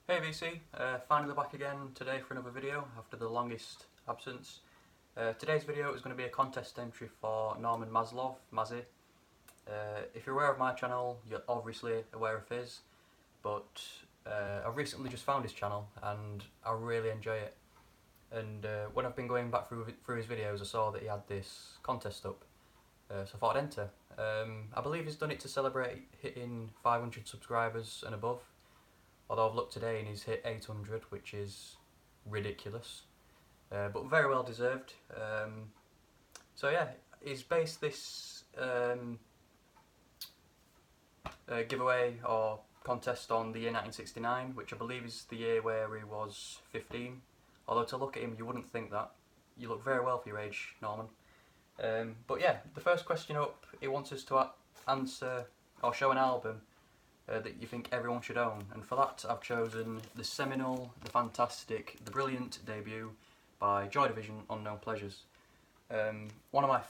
Hey VC, finally back again today for another video after the longest absence. Today's video is going to be a contest entry for Norman Mazzy. If you're aware of my channel, you're obviously aware of his, but I've recently just found his channel and I really enjoy it. And when I've been going back through his videos, I saw that he had this contest up, so I thought I'd enter. I believe he's done it to celebrate hitting 500 subscribers and above. Although I've looked today and he's hit 800, which is ridiculous, but very well deserved. So yeah, he's based this giveaway or contest on the year 1969, which I believe is the year where he was 15. Although to look at him, you wouldn't think that. You look very well for your age, Norman. But yeah, the first question up, he wants us to answer or show an album that you think everyone should own, and for that I've chosen the seminal, the fantastic, the brilliant debut by Joy Division, Unknown Pleasures. One of my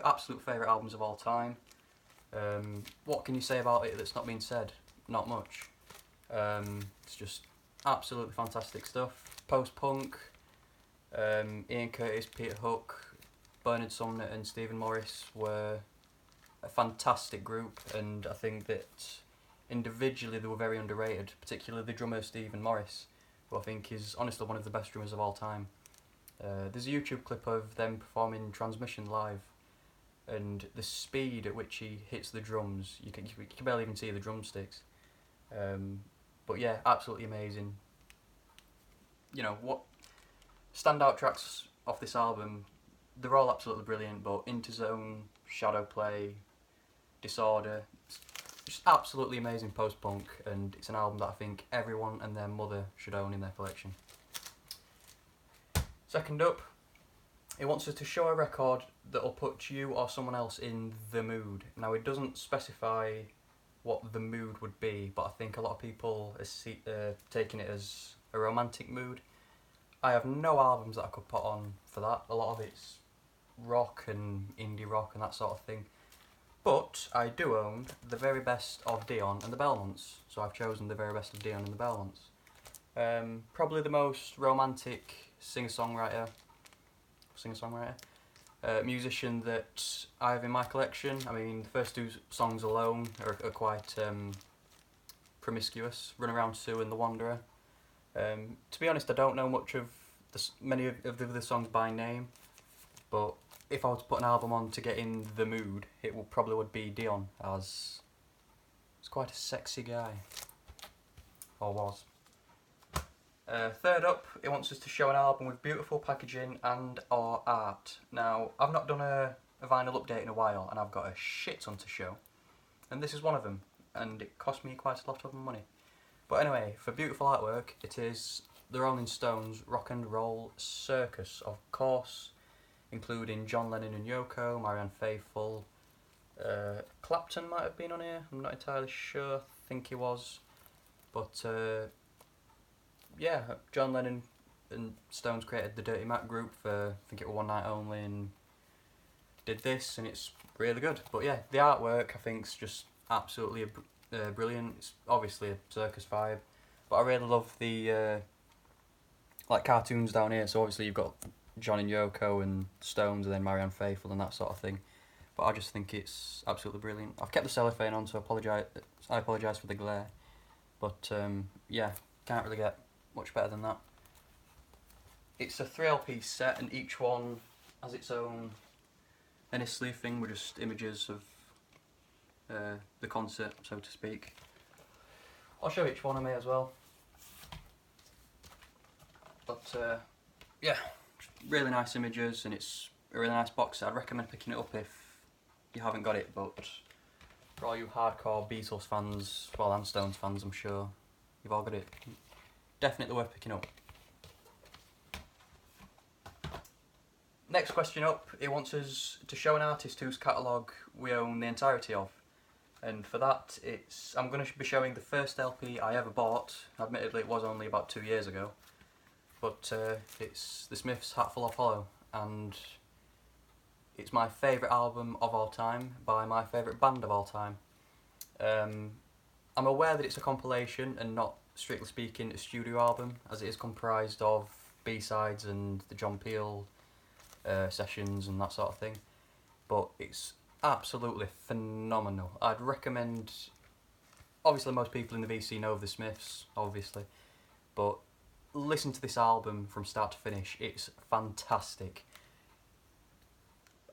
absolute favourite albums of all time. What can you say about it that's not been said? Not much. It's just absolutely fantastic stuff. Post-punk, Ian Curtis, Peter Hook, Bernard Sumner and Stephen Morris were a fantastic group, and I think that individually they were very underrated, particularly the drummer Stephen Morris, who I think is honestly one of the best drummers of all time. There's a YouTube clip of them performing Transmission live, and the speed at which he hits the drums, you can barely even see the drumsticks. But yeah, absolutely amazing. You know, what standout tracks off this album, they're all absolutely brilliant, but Interzone, Shadow Play, Disorder, just absolutely amazing post-punk, and it's an album that I think everyone and their mother should own in their collection. Second up, it wants us to show a record that will put you or someone else in the mood. Now, it doesn't specify what the mood would be, but I think a lot of people are taking it as a romantic mood. I have no albums that I could put on for that. A lot of it's rock and indie rock and that sort of thing. But I do own the very best of Dion and the Belmonts, so I've chosen the very best of Dion and the Belmonts. Probably the most romantic singer-songwriter, musician that I have in my collection. I mean, the first two songs alone are quite promiscuous. Run Around Sue and The Wanderer. To be honest, I don't know much of many of the other songs by name, but if I were to put an album on to get in the mood, it probably would be Dion, as he's quite a sexy guy, or was. Third up, it wants us to show an album with beautiful packaging and or art. Now, I've not done a vinyl update in a while, and I've got a shit ton to show, and this is one of them, and it cost me quite a lot of money. But anyway, for beautiful artwork, it is the Rolling Stones' Rock and Roll Circus, of course, including John Lennon and Yoko, Marianne Faithfull, Clapton might have been on here, I'm not entirely sure, I think he was, but yeah, John Lennon and Stones created the Dirty Mac group for, I think it was One Night Only, and did this, and it's really good. But yeah, the artwork I think is just absolutely brilliant. It's obviously a circus vibe, but I really love the like cartoons down here, so obviously you've got John and Yoko and Stones and then Marianne Faithfull and that sort of thing, but I just think it's absolutely brilliant. I've kept the cellophane on, so I apologise for the glare, but yeah, can't really get much better than that. It's a 3LP set, and each one has its own inner sleeve thing with just images of the concert, so to speak. I'll show each one of me as well, but yeah, really nice images, and it's a really nice box set. I'd recommend picking it up if you haven't got it, but for all you hardcore Beatles fans, well, and Stones fans, I'm sure you've all got it. Definitely worth picking up. Next question up, it wants us to show an artist whose catalogue we own the entirety of, and for that I'm going to be showing the first LP I ever bought. Admittedly, it was only about 2 years ago, but it's The Smiths' Hatful of Hollow, and it's my favourite album of all time by my favourite band of all time. I'm aware that it's a compilation and not strictly speaking, a studio album, as it is comprised of B-sides and the John Peel sessions and that sort of thing. But it's absolutely phenomenal. I'd recommend. Obviously, most people in the VC know of the Smiths, obviously, but listen to this album from start to finish. It's fantastic.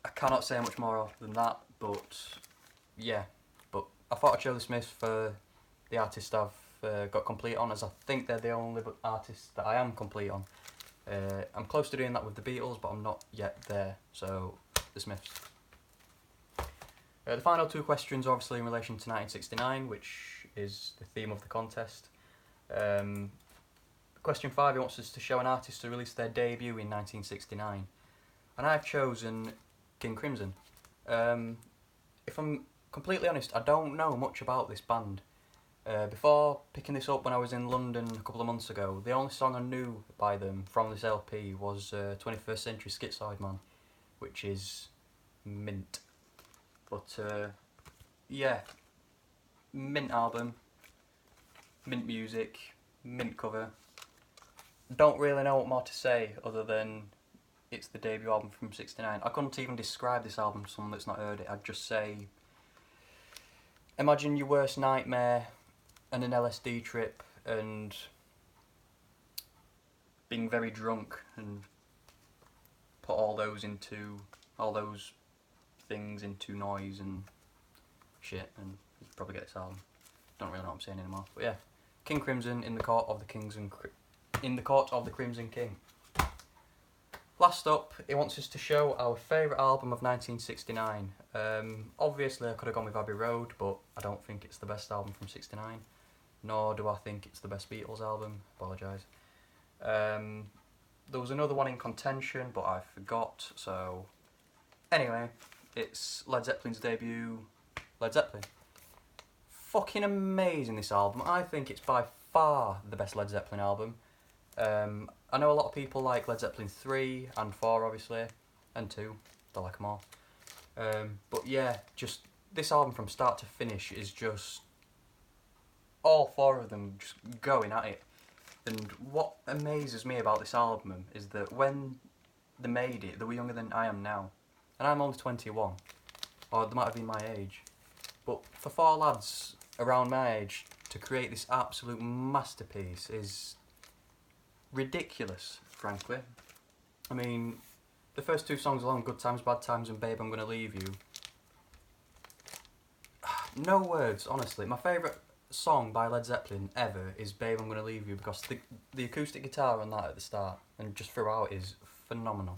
I cannot say much more than that, but yeah. But I thought I'd show the Smiths for the artist I've got complete on, as I think they're the only artists that I am complete on. I'm close to doing that with the Beatles, but I'm not yet there, so the Smiths. The final two questions are obviously in relation to 1969, which is the theme of the contest. Question 5, he wants us to show an artist who released their debut in 1969. And I've chosen King Crimson. If I'm completely honest, I don't know much about this band. Before picking this up when I was in London a couple of months ago, the only song I knew by them from this LP was 21st Century Schizoid Man, which is mint. But yeah, mint album, mint music, mint cover. Don't really know what more to say other than it's the debut album from '69. I couldn't even describe this album to someone that's not heard it. I'd just say, imagine your worst nightmare and an LSD trip and being very drunk and put all those things into noise and shit, and you probably get this album. Don't really know what I'm saying anymore. But yeah, King Crimson in the court of the Crimson King. Last up, he wants us to show our favourite album of 1969. Obviously, I could have gone with Abbey Road, but I don't think it's the best album from '69. Nor do I think it's the best Beatles album. Apologise. There was another one in contention, but I forgot. So, anyway, it's Led Zeppelin's debut. Led Zeppelin. Fucking amazing, this album. I think it's by far the best Led Zeppelin album. I know a lot of people like Led Zeppelin 3 and 4, obviously, and 2. They like them all. But yeah, just this album from start to finish is just all four of them just going at it. And what amazes me about this album is that when they made it, they were younger than I am now. And I'm only 21. Or they might have been my age. But for four lads around my age to create this absolute masterpiece is ridiculous, frankly. I mean, the first two songs alone, Good Times, Bad Times and Babe, I'm Gonna Leave You. No words, honestly. My favourite song by Led Zeppelin ever is Babe, I'm Gonna Leave You, because the acoustic guitar on that at the start and just throughout is phenomenal.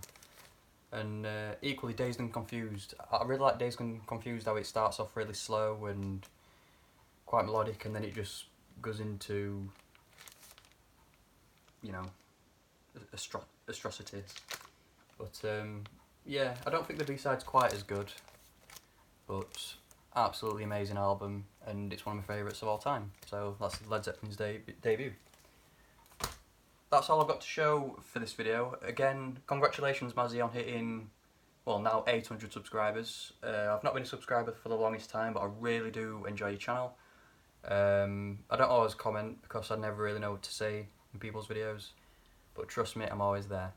And equally, Dazed and Confused. I really like Dazed and Confused, how it starts off really slow and quite melodic, and then it just goes into, you know, atrocities. But yeah, I don't think the B-side's quite as good, but absolutely amazing album, and it's one of my favourites of all time. So that's Led Zeppelin's debut. That's all I've got to show for this video. Again, congratulations Mazzy on hitting, well, now 800 subscribers. I've not been a subscriber for the longest time, but I really do enjoy your channel. I don't always comment because I never really know what to say in people's videos, but trust me, I'm always there.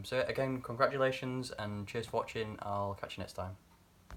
So again, congratulations and cheers for watching. I'll catch you next time.